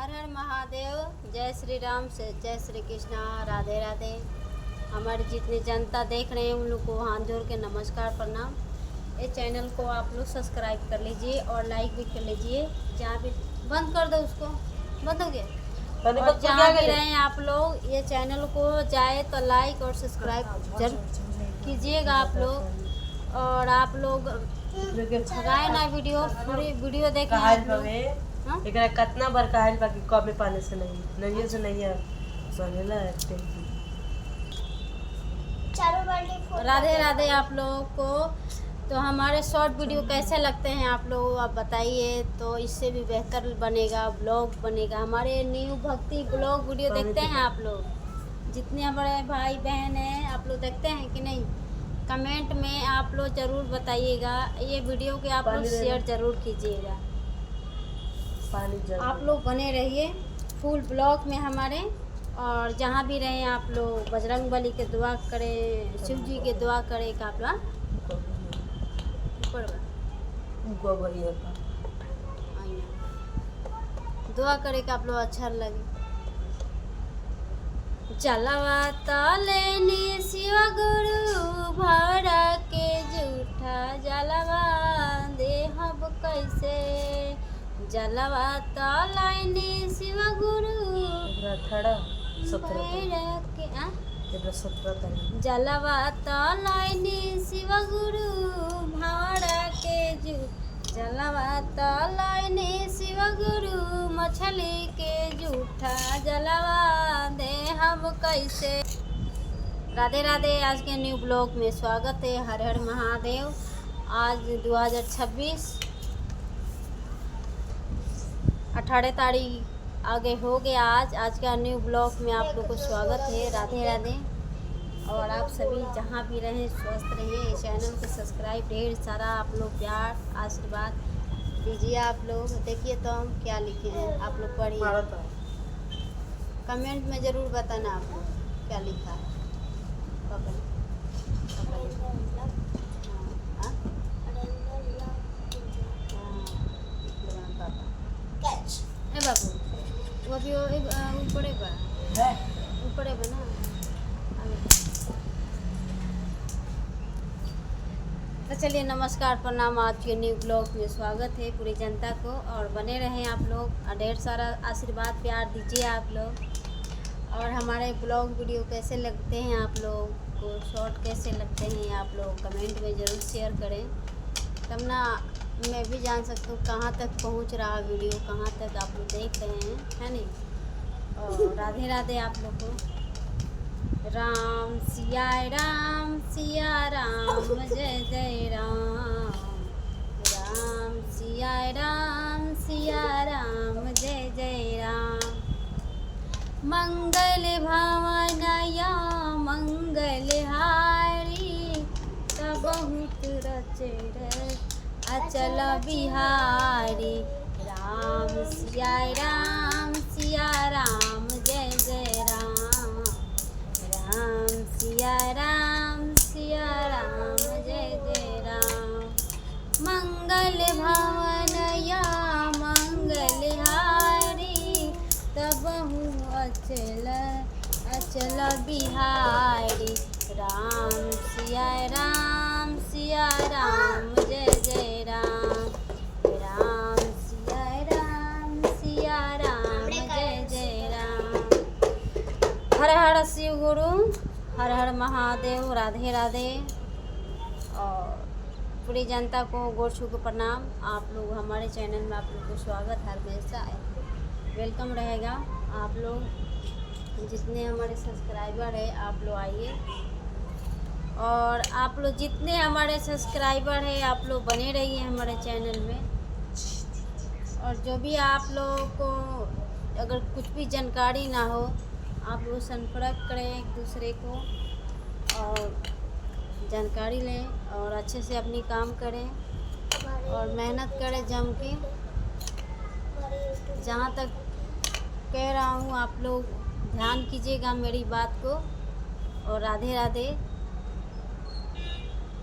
हर हर महादेव, जय श्री राम से जय श्री कृष्णा, राधे राधे। हमारी जितनी जनता देख रहे हैं उन लोग को हाथ जोड़ के नमस्कार प्रणाम। ये चैनल को आप लोग सब्सक्राइब कर लीजिए और लाइक भी कर लीजिए। जहाँ भी बंद कर दो उसको, बंद हो गया। और जहाँ भी रहें आप लोग ये चैनल को जाए तो लाइक और सब्सक्राइब जरूर कीजिएगा आप लोग। और आप लोग भगाए ना वीडियो, पूरी वीडियो देखें आप लोग। एकरा कितना बड़का है बाकी कमे पाने से नहीं से नहीं है सनेला राधे राधे आप लोगों को। तो हमारे शॉर्ट वीडियो कैसे लगते हैं आप लोग आप बताइए, तो इससे भी बेहतर बनेगा, ब्लॉग बनेगा। हमारे न्यू भक्ति ब्लॉग वीडियो देखते हैं आप लोग, जितने हमारे भाई बहन हैं आप लोग देखते हैं कि नहीं? कमेंट में आप लोग ज़रूर बताइएगा। ये वीडियो के आप लोग शेयर ज़रूर कीजिएगा। आप लोग बने रहिए फुल ब्लॉग में हमारे। और जहाँ भी रहें आप लोग बजरंग बली के दुआ करें, शिव जी के दुआ करें का आप दुआ करें का आप लोग अच्छा लगे। जलवा तलेनी शिव गुरु भरा के जूठा जलवा देहब कैसे। जलवा तलाइनी शिव गुरु जलवा तलाइनी शिव गुरु भाड़ा के जू। जलवा तलाइनी शिव गुरु मछली के जूठा जलवा दे हम कैसे। राधे राधे। आज के न्यू ब्लॉग में स्वागत है। हर हर महादेव। आज 2026 18 तारीख आगे हो गया। आज का न्यू ब्लॉग में आप लोग को स्वागत है। राधे राधे। और आप सभी जहाँ भी रहें स्वस्थ रहिए। चैनल को सब्सक्राइब ढेर सारा आप लोग प्यार आशीर्वाद दीजिए। आप लोग देखिए तो हम क्या लिखे हैं, आप लोग पढ़िए, कमेंट में ज़रूर बताना आप लोग क्या लिखा है। बाबू वो भी ऊपरे बना। तो चलिए नमस्कार प्रणाम। आज के न्यू ब्लॉग में स्वागत है पूरी जनता को। और बने रहें आप लोग, ढेर सारा आशीर्वाद प्यार दीजिए आप लोग। और हमारे ब्लॉग वीडियो कैसे लगते हैं आप लोग को, शॉर्ट कैसे लगते हैं आप लोग कमेंट में ज़रूर शेयर करें, तब ना मैं भी जान सकता हूँ कहाँ तक पहुँच रहा वीडियो, कहाँ तक आप लोग देख रहे हैं, है नहीं? और राधे राधे आप लोग को। राम सिया राम जय जय राम। राम सिया राम जय जय राम। मंगल भवनया मंगल हारी तब बहुत रचे अचल बिहारी। राम सिया राम जय जय राम। राम सिया राम जय जय राम। मंगल भवन या मंगल हारी तब अचल बिहारी। राम सिया राम जय जय राम। राम सिया राम जय जय राम। हर हर शिव गुरु, हर हर महादेव। राधे राधे। और पूरी जनता को गोड़ छू के प्रणाम। आप लोग हमारे चैनल में आप लोग को स्वागत हर हमेशा वेलकम रहेगा। आप लोग जितने हमारे सब्सक्राइबर है आप लोग आइए। और आप लोग जितने हमारे सब्सक्राइबर हैं आप लोग बने रहिए हमारे चैनल में। और जो भी आप लोगों को अगर कुछ भी जानकारी ना हो आप लोग संपर्क करें एक दूसरे को और जानकारी लें और अच्छे से अपनी काम करें और मेहनत करें जम के। जहाँ तक कह रहा हूँ आप लोग ध्यान कीजिएगा मेरी बात को। और राधे राधे।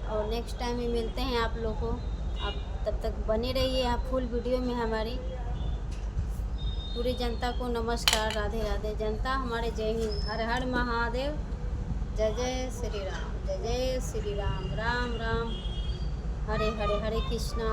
और नेक्स्ट टाइम में मिलते हैं आप लोग को। आप तब तक बने रहिए आप फुल वीडियो में हमारी। पूरी जनता को नमस्कार, राधे राधे। जनता हमारे जय हिंद, हर हर महादेव, जय जय श्री राम, जय जय श्री राम, राम राम, हरे हरे, हरे कृष्णा।